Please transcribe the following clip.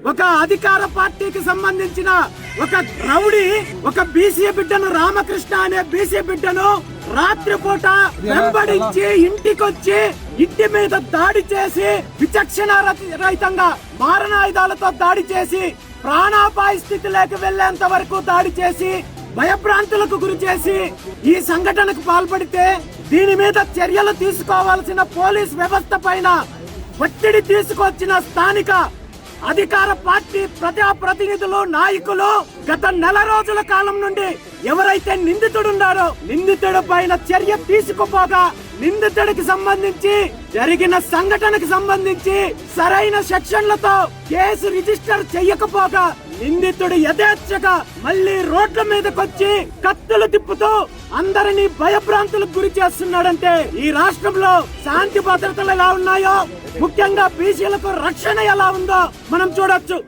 ఒక అధికార పార్టీకి సంబంధించిన ఒక రౌడీ ఒక బీసీ బిడ్డను, రామకృష్ణ అనే బీసీ బిడ్డను రాత్రిపూట వెంబడించి ఇంటికొచ్చి ఇంటి మీద దాడి చేసి విచక్షణ రహితంగా మారణాయుధాలతో దాడి చేసి ప్రాణాపాయ స్థితిలోకి వెళ్లేంత వరకు దాడి చేసి భయభ్రాంతులకు గురి చేసి ఈ సంఘటనకు పాల్పడితే దీని మీద చర్యలు తీసుకోవాల్సిన పోలీస్ వ్యవస్థ పైన ఒత్తిడి తీసుకొచ్చిన స్థానిక అధికార పార్టీ ప్రజాప్రతినిధులు, నాయకులు గత నెల రోజుల కాలం నుండి ఎవరైతే నిందితుడున్నారో నిందితుడి పైన చర్య తీసుకుపోగా నిందితుడికి సంబంధించి జరిగిన సంఘటనకు సంబంధించి సరైన సెక్షన్లతో కేసు రిజిస్టర్ చెయ్యకపోగా నిందితుడు యథేచ్ఛగా మళ్లీ రోడ్ల మీదకొచ్చి కత్తులు తిప్పుతూ అందరినీ భయభ్రాంతులకు గురి చేస్తున్నాడంటే ఈ రాష్ట్రంలో శాంతి భద్రతలు ఎలా ఉన్నాయో, ముఖ్యంగా బీసీలకు రక్షణ ఎలా ఉందో మనం చూడొచ్చు.